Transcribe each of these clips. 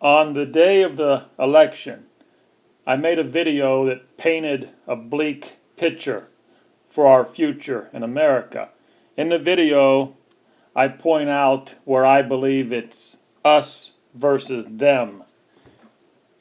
On the day of the election, I made a video that painted a bleak picture for our future in America. In the video, I point out where I believe it's us versus them.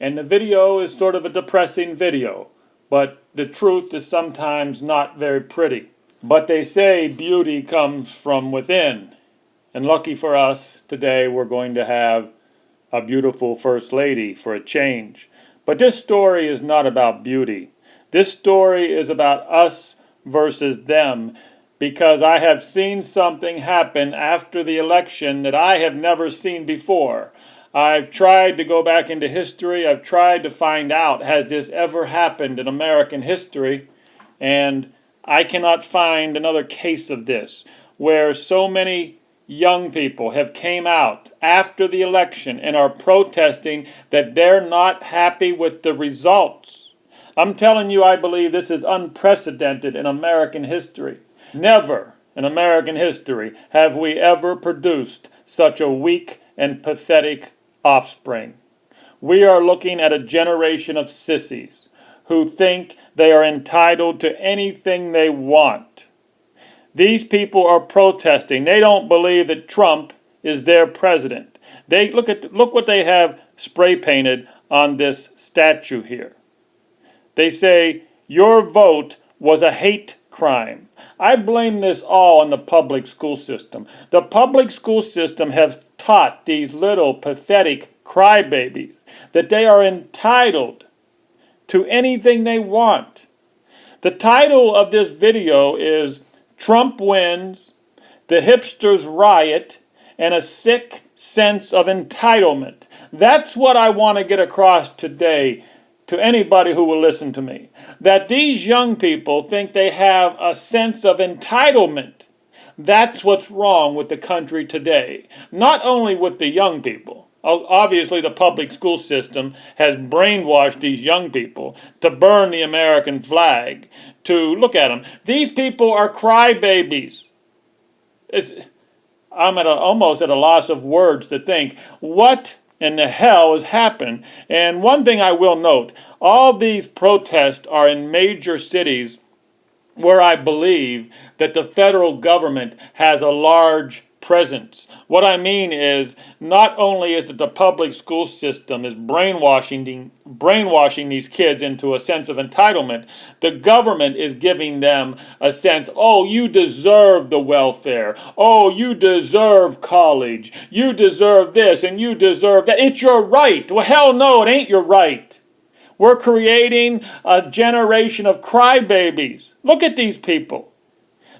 And the video is sort of a depressing video, but the truth is sometimes not very pretty. But they say beauty comes from within. And lucky for us, today we're going to have a beautiful First Lady for a change. But this story is not about beauty. This story is about us versus them, because I have seen something happen after the election that I have never seen before. I've tried to go back into history. I've tried to find out, has this ever happened in American history? And I cannot find another case of this, where so many young people have came out after the election and are protesting that they're not happy with the results. I'm telling you, I believe this is unprecedented in American history. Never in American history have we ever produced such a weak and pathetic offspring. We are looking at a generation of sissies who think they are entitled to anything they want. These people are protesting. They don't believe that Trump is their president. They look what they have spray painted on this statue here. They say, your vote was a hate crime. I blame this all on the public school system. The public school system has taught these little pathetic crybabies that they are entitled to anything they want. The title of this video is Trump Wins, the Hipsters Riot, and a Sick Sense of Entitlement. That's what I want to get across today to anybody who will listen to me. That these young people think they have a sense of entitlement. That's what's wrong with the country today. Not only with the young people. Obviously, the public school system has brainwashed these young people to burn the American flag, to look at them. These people are crybabies. I'm almost at a loss of words to think what in the hell has happened. And one thing I will note, all these protests are in major cities where I believe that the federal government has a large presence. What I mean is, not only is it the public school system is brainwashing these kids into a sense of entitlement, the government is giving them a sense, oh, you deserve the welfare. Oh, you deserve college. You deserve this and you deserve that. It's your right. Well, hell no, it ain't your right. We're creating a generation of crybabies. Look at these people.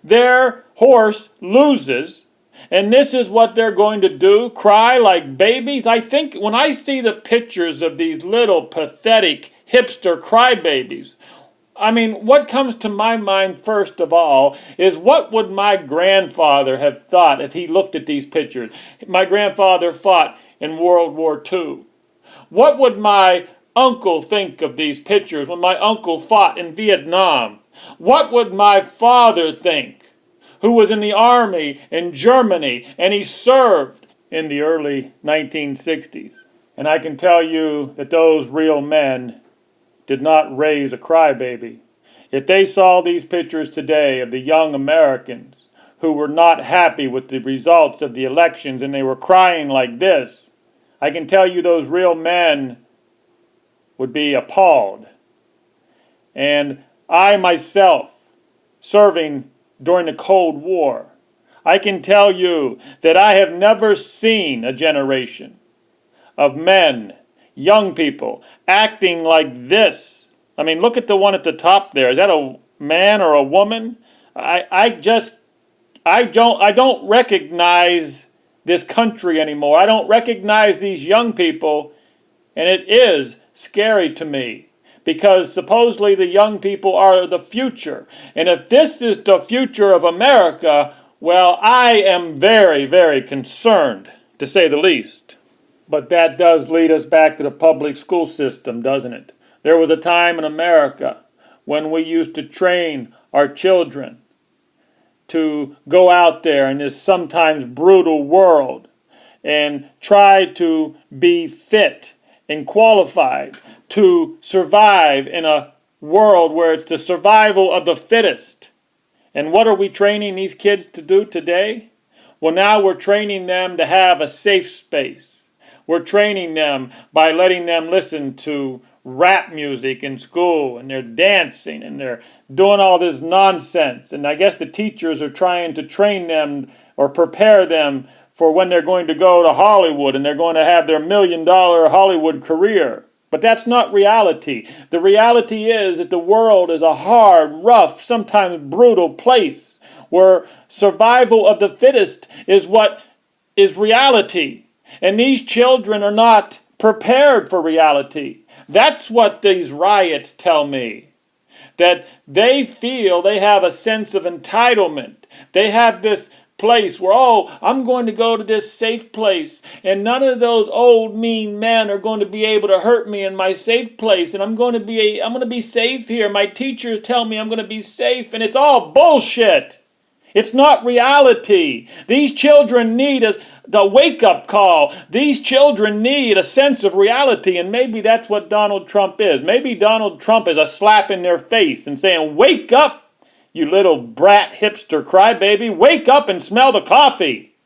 Their horse loses, and this is what they're going to do, cry like babies. I think when I see the pictures of these little pathetic hipster crybabies, I mean, what comes to my mind first of all is, what would my grandfather have thought if he looked at these pictures? My grandfather fought in World War II. What would my uncle think of these pictures when my uncle fought in Vietnam? What would my father think, who was in the army in Germany, and he served in the early 1960s? And I can tell you that those real men did not raise a crybaby. If they saw these pictures today of the young Americans who were not happy with the results of the elections and they were crying like this, I can tell you those real men would be appalled. And I myself, serving during the Cold War, I can tell you that I have never seen a generation of men, young people, acting like this. I mean, look at the one at the top there. Is that a man or a woman? I don't recognize this country anymore. I don't recognize these young people, and it is scary to me. Because supposedly the young people are the future. And if this is the future of America, well, I am very, very concerned, to say the least. But that does lead us back to the public school system, doesn't it? There was a time in America when we used to train our children to go out there in this sometimes brutal world and try to be fit and qualified to survive in a world where it's the survival of the fittest. And what are we training these kids to do today? Well, now we're training them to have a safe space. We're training them by letting them listen to rap music in school, and they're dancing and they're doing all this nonsense. And I guess the teachers are trying to train them or prepare them for when they're going to go to Hollywood and they're going to have their $1,000,000 Hollywood career. But that's not reality. The reality is that the world is a hard, rough, sometimes brutal place where survival of the fittest is what is reality. And these children are not prepared for reality. That's what these riots tell me. That they feel they have a sense of entitlement. They have this place where, oh, I'm going to go to this safe place, and none of those old mean men are going to be able to hurt me in my safe place, and I'm going to be safe here. My teachers tell me I'm going to be safe, and it's all bullshit. It's not reality. These children need a wake-up call. These children need a sense of reality, and maybe that's what Donald Trump is. Maybe Donald Trump is a slap in their face and saying, wake up, you little brat hipster crybaby. Wake up and smell the coffee.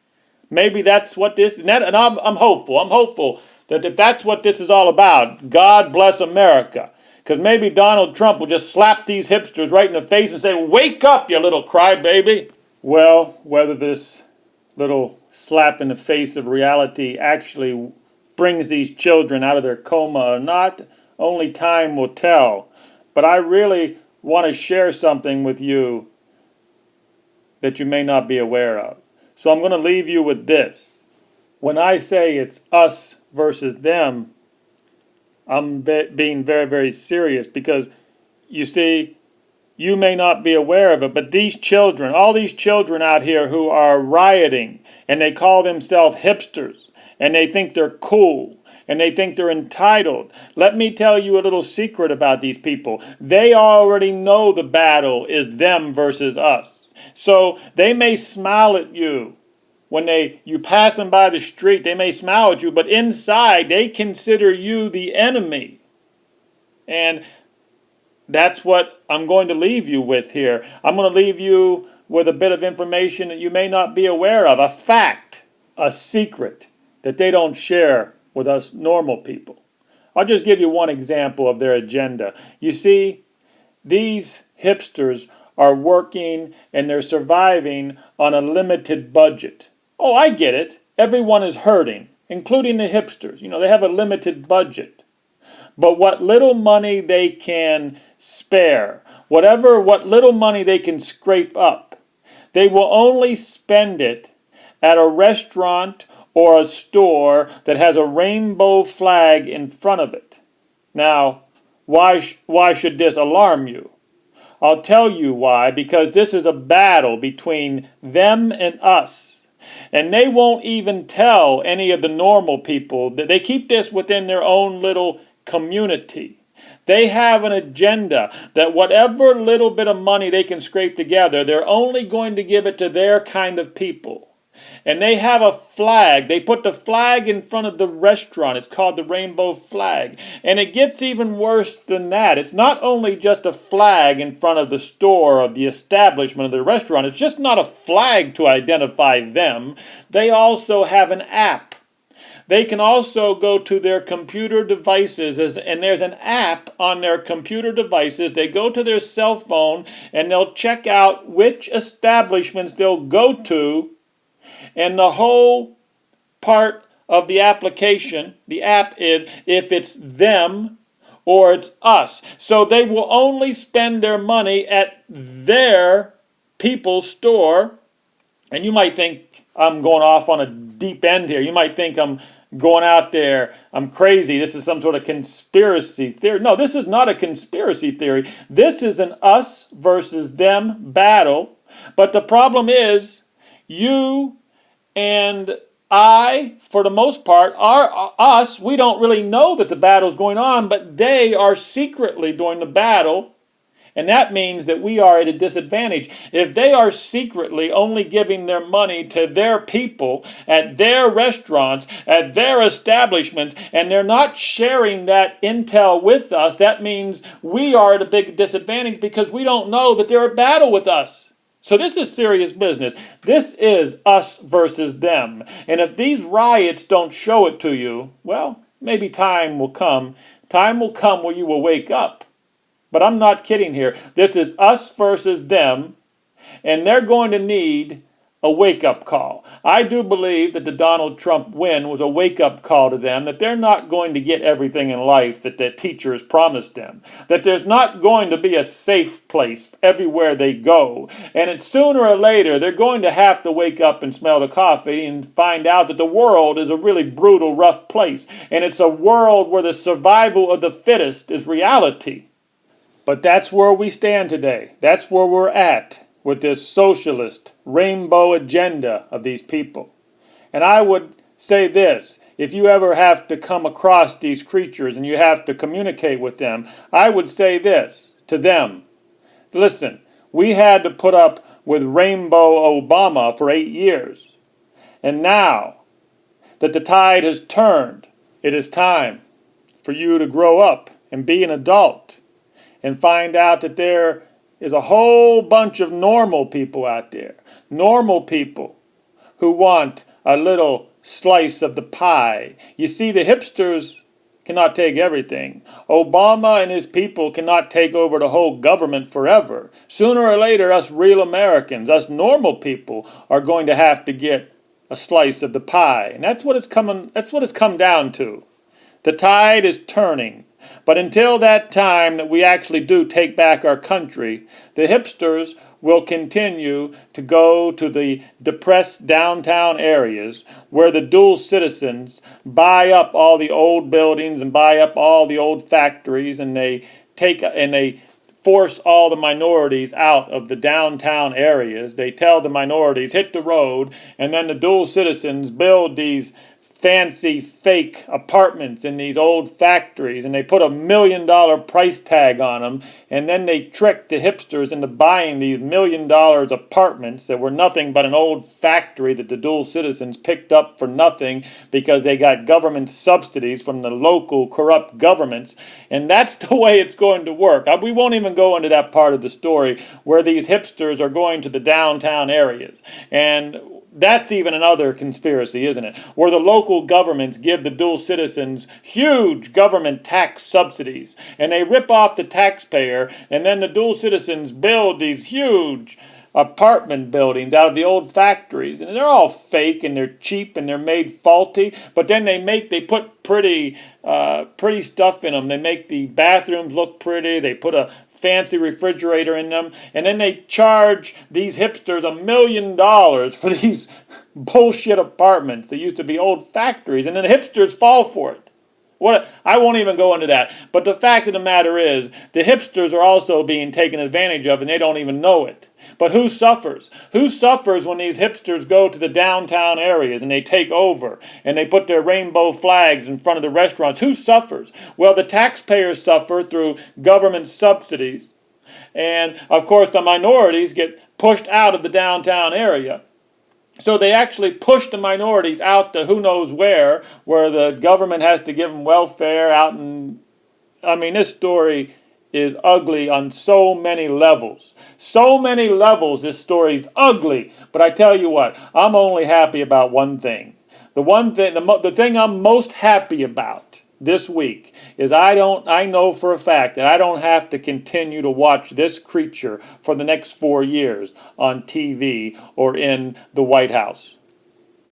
Maybe that's what this, and I'm hopeful. I'm hopeful that if that's what this is all about, God bless America. Because maybe Donald Trump will just slap these hipsters right in the face and say, wake up, you little crybaby. Well, whether this little slap in the face of reality actually brings these children out of their coma or not, only time will tell. But I really want to share something with you that you may not be aware of. So I'm going to leave you with this. When I say it's us versus them, I'm being very, very serious because, you see, you may not be aware of it, but these children, all these children out here who are rioting, and they call themselves hipsters, and they think they're cool, and they think they're entitled. Let me tell you a little secret about these people. They already know the battle is them versus us. So they may smile at you when you pass them by the street. They may smile at you, but inside they consider you the enemy. And that's what I'm going to leave you with here. I'm going to leave you with a bit of information that you may not be aware of, a fact, a secret that they don't share with us normal people. I'll just give you one example of their agenda. You see, these hipsters are working and they're surviving on a limited budget. Oh, I get it. Everyone is hurting, including the hipsters. You know, they have a limited budget. But what little money they can spare, what little money they can scrape up, they will only spend it at a restaurant or a store that has a rainbow flag in front of it. Now, why should this alarm you? I'll tell you why, because this is a battle between them and us. And they won't even tell any of the normal people. They keep this within their own little community. They have an agenda that whatever little bit of money they can scrape together, they're only going to give it to their kind of people. And they have a flag. They put the flag in front of the restaurant. It's called the rainbow flag. And it gets even worse than that. It's not only just a flag in front of the store or the establishment of the restaurant. It's just not a flag to identify them. They also have an app. They can also go to their computer devices, and there's an app on their computer devices. They go to their cell phone, and they'll check out which establishments they'll go to. And the whole part of the application, the app, is if it's them or it's us. So they will only spend their money at their people's store. And you might think I'm going off on a deep end here. You might think I'm going out there, I'm crazy. This is some sort of conspiracy theory. No, this is not a conspiracy theory. This is an us versus them battle. But the problem is, you and I, for the most part, are us. We don't really know that the battle's going on, but they are secretly doing the battle. And that means that we are at a disadvantage. If they are secretly only giving their money to their people at their restaurants, at their establishments, and they're not sharing that intel with us, that means we are at a big disadvantage because we don't know that they're at battle with us. So this is serious business. This is us versus them. And if these riots don't show it to you, well, maybe time will come. Time will come where you will wake up. But I'm not kidding here. This is us versus them, and they're going to need a wake-up call. I do believe that the Donald Trump win was a wake-up call to them, that they're not going to get everything in life that their teachers promised them, that there's not going to be a safe place everywhere they go, and that sooner or later they're going to have to wake up and smell the coffee and find out that the world is a really brutal, rough place, and it's a world where the survival of the fittest is reality. But that's where we stand today. That's where we're at with this socialist rainbow agenda of these people. And I would say this, if you ever have to come across these creatures and you have to communicate with them, I would say this to them. Listen, we had to put up with Rainbow Obama for 8 years. And now that the tide has turned, it is time for you to grow up and be an adult and find out that there is a whole bunch of normal people out there. Normal people who want a little slice of the pie. You see, the hipsters cannot take everything. Obama and his people cannot take over the whole government forever. Sooner or later, us real Americans, us normal people, are going to have to get a slice of the pie. And that's what it's come down to. The tide is turning. But until that time that we actually do take back our country, the hipsters will continue to go to the depressed downtown areas where the dual citizens buy up all the old buildings and buy up all the old factories, and they force all the minorities out of the downtown areas. They tell the minorities, hit the road, and then the dual citizens build these fancy fake apartments in these old factories, and they put $1 million price tag on them, and then they trick the hipsters into buying these $1 million apartments that were nothing but an old factory that the dual citizens picked up for nothing because they got government subsidies from the local corrupt governments. And that's the way it's going to work. We won't even go into that part of the story where these hipsters are going to the downtown areas, and that's even another conspiracy, isn't it? Where the local governments give the dual citizens huge government tax subsidies, and they rip off the taxpayer, and then the dual citizens build these huge apartment buildings out of the old factories, and they're all fake and they're cheap and they're made faulty, but then they put pretty stuff in them. They make the bathrooms look pretty. They put a fancy refrigerator in them, and then they charge these hipsters $1 million for these bullshit apartments that used to be old factories, and then the hipsters fall for it. I won't even go into that. But the fact of the matter is, the hipsters are also being taken advantage of, and they don't even know it. But who suffers? Who suffers when these hipsters go to the downtown areas and they take over and they put their rainbow flags in front of the restaurants? Who suffers? Well, the taxpayers suffer through government subsidies. And, of course, the minorities get pushed out of the downtown area. So they actually push the minorities out to who knows where the government has to give them welfare out in... I mean, this story is ugly on so many levels. So many levels this story is ugly. But I tell you what, I'm only happy about one thing. The thing I'm most happy about this week is I know for a fact that I don't have to continue to watch this creature for the next 4 years on TV or in the White House.